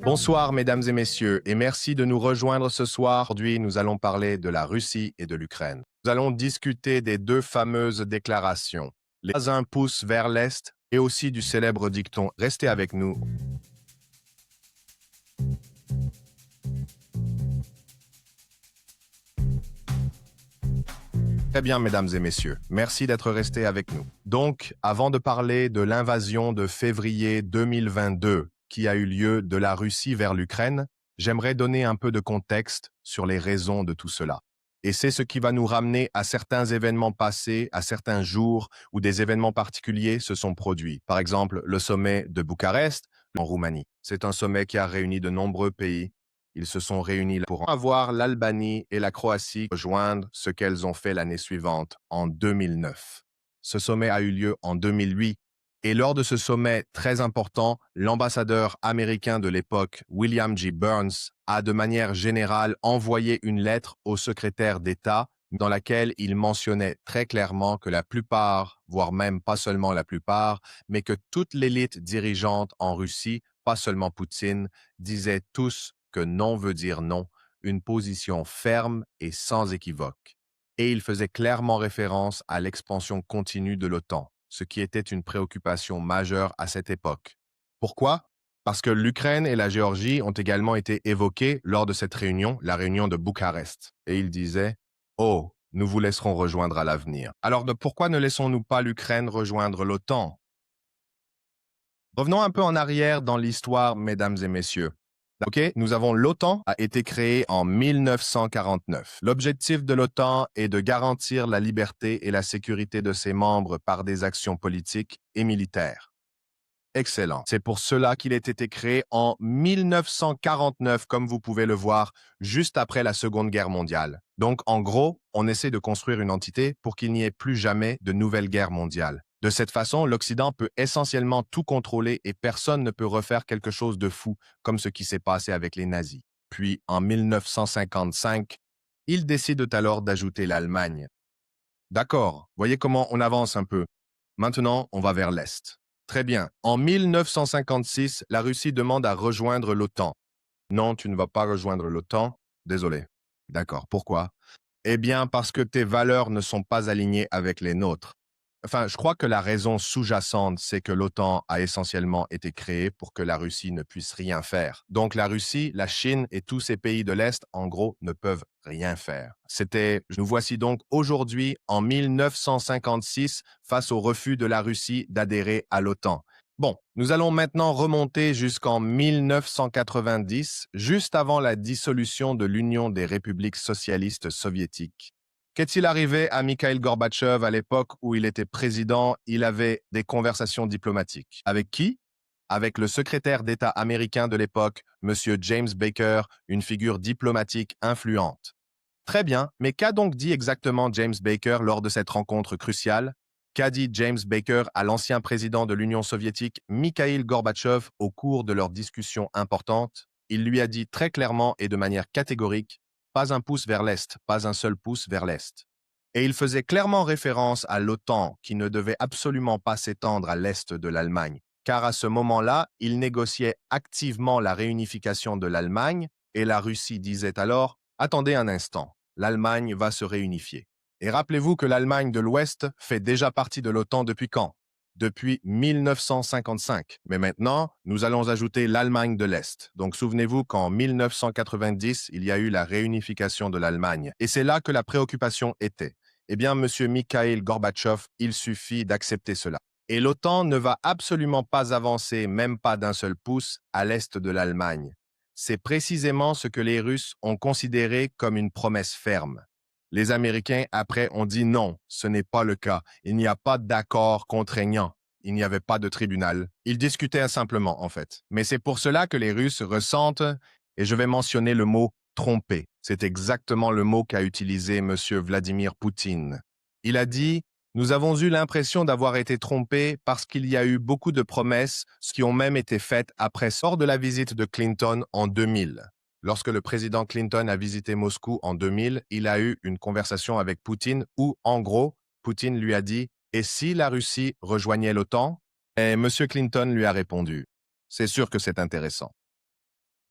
Bonsoir mesdames et messieurs et merci de nous rejoindre ce soir. Aujourd'hui, nous allons parler de la Russie et de l'Ukraine. Nous allons discuter des deux fameuses déclarations, les un pouce vers l'Est et aussi du célèbre dicton « Restez avec nous ». Très bien, mesdames et messieurs, merci d'être restés avec nous. Donc, avant de parler de l'invasion de février 2022 qui a eu lieu de la Russie vers l'Ukraine, j'aimerais donner un peu de contexte sur les raisons de tout cela. Et c'est ce qui va nous ramener à certains événements passés, à certains jours où des événements particuliers se sont produits. Par exemple, le sommet de Bucarest en Roumanie. C'est un sommet qui a réuni de nombreux pays. Ils se sont réunis pour avoir l'Albanie et la Croatie rejoindre ce qu'elles ont fait l'année suivante, en 2009. Ce sommet a eu lieu en 2008 et lors de ce sommet très important, l'ambassadeur américain de l'époque, William G. Burns, a de manière générale envoyé une lettre au secrétaire d'État dans laquelle il mentionnait très clairement que la plupart, voire même pas seulement la plupart, mais que toute l'élite dirigeante en Russie, pas seulement Poutine, disaient tous que non veut dire non, une position ferme et sans équivoque. Et il faisait clairement référence à l'expansion continue de l'OTAN, ce qui était une préoccupation majeure à cette époque. Pourquoi? Parce que l'Ukraine et la Géorgie ont également été évoquées lors de cette réunion, la réunion de Bucarest. Et il disait « Oh, nous vous laisserons rejoindre à l'avenir. » Alors pourquoi ne laissons-nous pas l'Ukraine rejoindre l'OTAN? Revenons un peu en arrière dans l'histoire, mesdames et messieurs. Ok, nous avons l'OTAN a été créée en 1949. L'objectif de l'OTAN est de garantir la liberté et la sécurité de ses membres par des actions politiques et militaires. Excellent. C'est pour cela qu'il a été créé en 1949, comme vous pouvez le voir, juste après la Seconde Guerre mondiale. Donc, en gros, on essaie de construire une entité pour qu'il n'y ait plus jamais de nouvelle guerre mondiale. De cette façon, l'Occident peut essentiellement tout contrôler et personne ne peut refaire quelque chose de fou, comme ce qui s'est passé avec les nazis. Puis, en 1955, ils décident alors d'ajouter l'Allemagne. D'accord, voyez comment on avance un peu. Maintenant, on va vers l'Est. Très bien. En 1956, la Russie demande à rejoindre l'OTAN. Non, tu ne vas pas rejoindre l'OTAN. Désolé. D'accord. Pourquoi? Eh bien, parce que tes valeurs ne sont pas alignées avec les nôtres. Enfin, je crois que la raison sous-jacente, c'est que l'OTAN a essentiellement été créée pour que la Russie ne puisse rien faire. Donc la Russie, la Chine et tous ces pays de l'Est, en gros, ne peuvent rien faire. Nous voici donc aujourd'hui en 1956 face au refus de la Russie d'adhérer à l'OTAN. Bon, nous allons maintenant remonter jusqu'en 1990, juste avant la dissolution de l'Union des républiques socialistes soviétiques. Qu'est-il arrivé à Mikhail Gorbatchev à l'époque où il était président? Il avait des conversations diplomatiques. Avec qui? Avec le secrétaire d'État américain de l'époque, M. James Baker, une figure diplomatique influente. Très bien, mais qu'a donc dit exactement James Baker lors de cette rencontre cruciale? Qu'a dit James Baker à l'ancien président de l'Union soviétique, Mikhail Gorbatchev, au cours de leur discussion importante? Il lui a dit très clairement et de manière catégorique: pas un pouce vers l'Est, pas un seul pouce vers l'Est. Et il faisait clairement référence à l'OTAN qui ne devait absolument pas s'étendre à l'Est de l'Allemagne, car à ce moment-là, il négociait activement la réunification de l'Allemagne et la Russie disait alors « Attendez un instant, l'Allemagne va se réunifier ». Et rappelez-vous que l'Allemagne de l'Ouest fait déjà partie de l'OTAN depuis quand? Depuis 1955. Mais maintenant, nous allons ajouter l'Allemagne de l'Est. Donc souvenez-vous qu'en 1990, il y a eu la réunification de l'Allemagne. Et c'est là que la préoccupation était. Eh bien, monsieur Mikhail Gorbatchev, il suffit d'accepter cela. Et l'OTAN ne va absolument pas avancer, même pas d'un seul pouce, à l'Est de l'Allemagne. C'est précisément ce que les Russes ont considéré comme une promesse ferme. Les Américains, après, ont dit non, ce n'est pas le cas. Il n'y a pas d'accord contraignant. Il n'y avait pas de tribunal. Ils discutaient simplement, en fait. Mais c'est pour cela que les Russes ressentent, et je vais mentionner le mot « tromper ». C'est exactement le mot qu'a utilisé M. Vladimir Poutine. Il a dit « Nous avons eu l'impression d'avoir été trompés parce qu'il y a eu beaucoup de promesses, qui ont même été faites après sort de la visite de Clinton en 2000. » Lorsque le président Clinton a visité Moscou en 2000, il a eu une conversation avec Poutine où, en gros, Poutine lui a dit « Et si la Russie rejoignait l'OTAN ?» Et M. Clinton lui a répondu « C'est sûr que c'est intéressant. »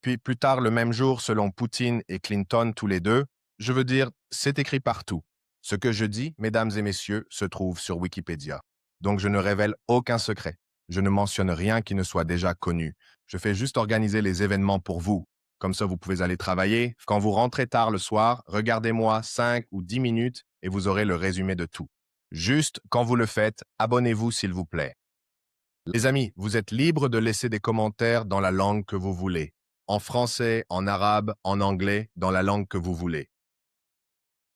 Puis plus tard le même jour, selon Poutine et Clinton tous les deux, je veux dire, c'est écrit partout. Ce que je dis, mesdames et messieurs, se trouve sur Wikipédia. Donc je ne révèle aucun secret. Je ne mentionne rien qui ne soit déjà connu. Je fais juste organiser les événements pour vous. Comme ça, vous pouvez aller travailler. Quand vous rentrez tard le soir, regardez-moi 5 ou 10 minutes et vous aurez le résumé de tout. Juste, quand vous le faites, abonnez-vous s'il vous plaît. Les amis, vous êtes libres de laisser des commentaires dans la langue que vous voulez. En français, en arabe, en anglais, dans la langue que vous voulez.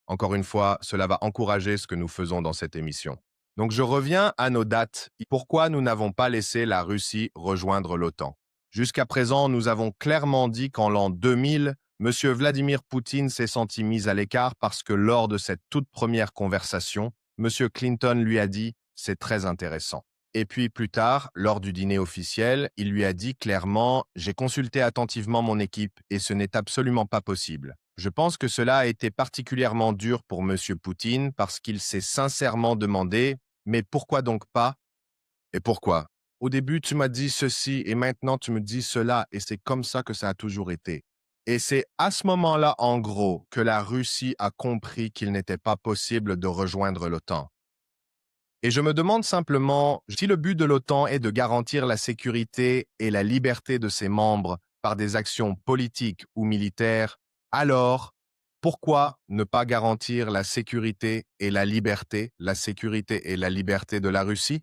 Encore une fois, cela va encourager ce que nous faisons dans cette émission. Donc je reviens à nos dates. Pourquoi nous n'avons pas laissé la Russie rejoindre l'OTAN? Jusqu'à présent, nous avons clairement dit qu'en l'an 2000, M. Vladimir Poutine s'est senti mis à l'écart parce que lors de cette toute première conversation, M. Clinton lui a dit « c'est très intéressant ». Et puis plus tard, lors du dîner officiel, il lui a dit clairement « j'ai consulté attentivement mon équipe et ce n'est absolument pas possible ». Je pense que cela a été particulièrement dur pour M. Poutine parce qu'il s'est sincèrement demandé « mais pourquoi donc pas ?» Et pourquoi? Au début, tu m'as dit ceci et maintenant tu me dis cela et c'est comme ça que ça a toujours été. Et c'est à ce moment-là, en gros, que la Russie a compris qu'il n'était pas possible de rejoindre l'OTAN. Et je me demande simplement si le but de l'OTAN est de garantir la sécurité et la liberté de ses membres par des actions politiques ou militaires, alors pourquoi ne pas garantir la sécurité et la liberté de la Russie?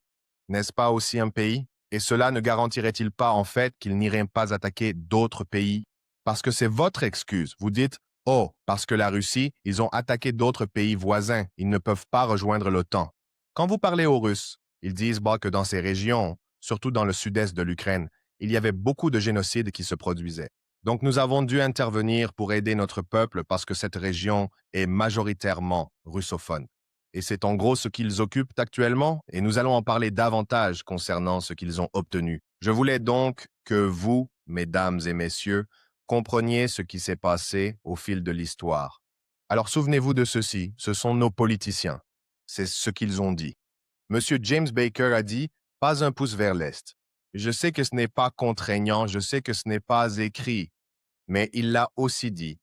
N'est-ce pas aussi un pays? Et cela ne garantirait-il pas en fait qu'il n'irait pas attaquer d'autres pays? Parce que c'est votre excuse. Vous dites, oh, parce que la Russie, ils ont attaqué d'autres pays voisins, ils ne peuvent pas rejoindre l'OTAN. Quand vous parlez aux Russes, ils disent que dans ces régions, surtout dans le sud-est de l'Ukraine, il y avait beaucoup de génocides qui se produisaient. Donc nous avons dû intervenir pour aider notre peuple parce que cette région est majoritairement russophone. Et c'est en gros ce qu'ils occupent actuellement, et nous allons en parler davantage concernant ce qu'ils ont obtenu. Je voulais donc que vous, mesdames et messieurs, compreniez ce qui s'est passé au fil de l'histoire. Alors souvenez-vous de ceci, ce sont nos politiciens. C'est ce qu'ils ont dit. Monsieur James Baker a dit « pas un pouce vers l'Est ». Je sais que ce n'est pas contraignant, je sais que ce n'est pas écrit, mais il l'a aussi dit.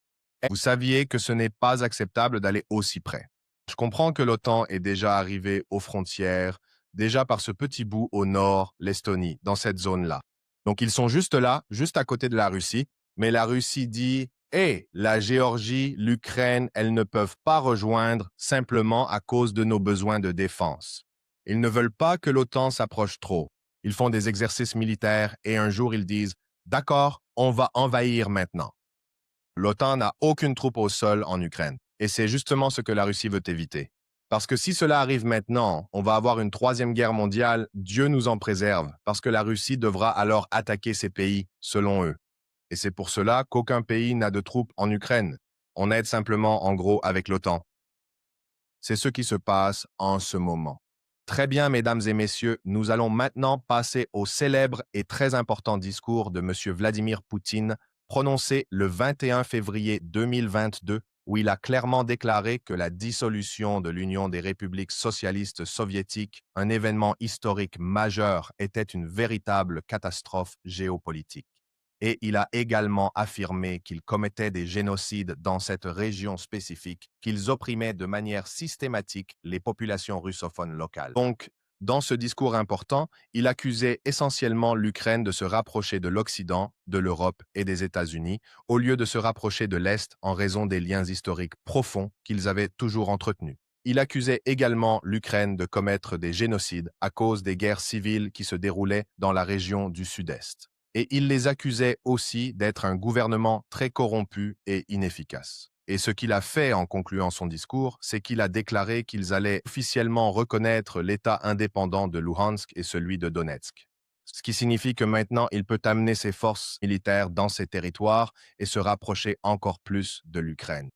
Vous saviez que ce n'est pas acceptable d'aller aussi près. Je comprends que l'OTAN est déjà arrivée aux frontières, déjà par ce petit bout au nord, l'Estonie, dans cette zone-là. Donc ils sont juste là, juste à côté de la Russie, mais la Russie dit « la Géorgie, l'Ukraine, elles ne peuvent pas rejoindre simplement à cause de nos besoins de défense. » Ils ne veulent pas que l'OTAN s'approche trop. Ils font des exercices militaires et un jour ils disent « D'accord, on va envahir maintenant. » L'OTAN n'a aucune troupe au sol en Ukraine. Et c'est justement ce que la Russie veut éviter. Parce que si cela arrive maintenant, on va avoir une troisième guerre mondiale, Dieu nous en préserve, parce que la Russie devra alors attaquer ces pays, selon eux. Et c'est pour cela qu'aucun pays n'a de troupes en Ukraine. On aide simplement, en gros, avec l'OTAN. C'est ce qui se passe en ce moment. Très bien, mesdames et messieurs, nous allons maintenant passer au célèbre et très important discours de M. Vladimir Poutine, prononcé le 21 février 2022, où il a clairement déclaré que la dissolution de l'Union des républiques socialistes soviétiques, un événement historique majeur, était une véritable catastrophe géopolitique. Et il a également affirmé qu'ils commettaient des génocides dans cette région spécifique, qu'ils opprimaient de manière systématique les populations russophones locales. Donc, dans ce discours important, il accusait essentiellement l'Ukraine de se rapprocher de l'Occident, de l'Europe et des États-Unis, au lieu de se rapprocher de l'Est en raison des liens historiques profonds qu'ils avaient toujours entretenus. Il accusait également l'Ukraine de commettre des génocides à cause des guerres civiles qui se déroulaient dans la région du Sud-Est. Et il les accusait aussi d'être un gouvernement très corrompu et inefficace. Et ce qu'il a fait en concluant son discours, c'est qu'il a déclaré qu'ils allaient officiellement reconnaître l'État indépendant de Luhansk et celui de Donetsk. Ce qui signifie que maintenant, il peut amener ses forces militaires dans ces territoires et se rapprocher encore plus de l'Ukraine.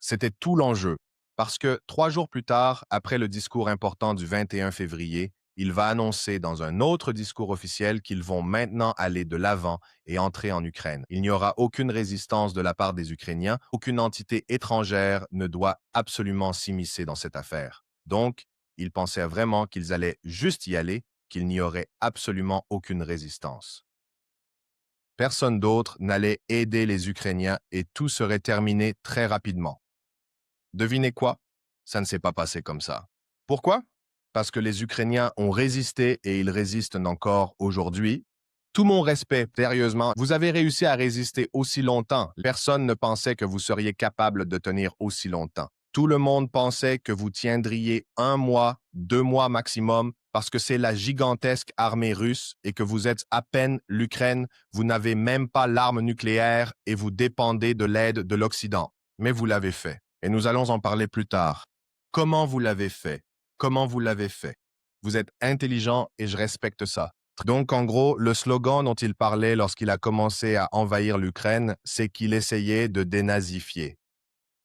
C'était tout l'enjeu, parce que 3 jours plus tard, après le discours important du 21 février, Il va annoncer dans un autre discours officiel qu'ils vont maintenant aller de l'avant et entrer en Ukraine. Il n'y aura aucune résistance de la part des Ukrainiens. Aucune entité étrangère ne doit absolument s'immiscer dans cette affaire. Donc, ils pensaient vraiment qu'ils allaient juste y aller, qu'il n'y aurait absolument aucune résistance. Personne d'autre n'allait aider les Ukrainiens et tout serait terminé très rapidement. Devinez quoi? Ça ne s'est pas passé comme ça. Pourquoi? Parce que les Ukrainiens ont résisté et ils résistent encore aujourd'hui. Tout mon respect, sérieusement, vous avez réussi à résister aussi longtemps. Personne ne pensait que vous seriez capable de tenir aussi longtemps. Tout le monde pensait que vous tiendriez 1 mois, 2 mois maximum, parce que c'est la gigantesque armée russe et que vous êtes à peine l'Ukraine, vous n'avez même pas l'arme nucléaire et vous dépendez de l'aide de l'Occident. Mais vous l'avez fait. Et nous allons en parler plus tard. Comment vous l'avez fait? Comment vous l'avez fait? Vous êtes intelligent et je respecte ça. Donc, en gros, le slogan dont il parlait lorsqu'il a commencé à envahir l'Ukraine, c'est qu'il essayait de dénazifier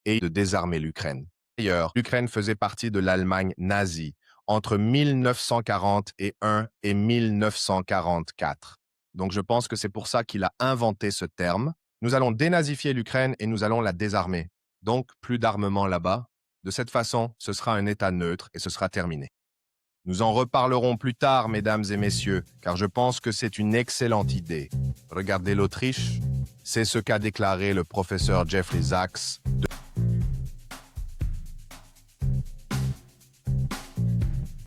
et de désarmer l'Ukraine. D'ailleurs, l'Ukraine faisait partie de l'Allemagne nazie entre 1941 et 1944. Donc, je pense que c'est pour ça qu'il a inventé ce terme. Nous allons dénazifier l'Ukraine et nous allons la désarmer. Donc, plus d'armement là-bas. De cette façon, ce sera un État neutre et ce sera terminé. Nous en reparlerons plus tard, mesdames et messieurs, car je pense que c'est une excellente idée. Regardez l'Autriche, c'est ce qu'a déclaré le professeur Jeffrey Sachs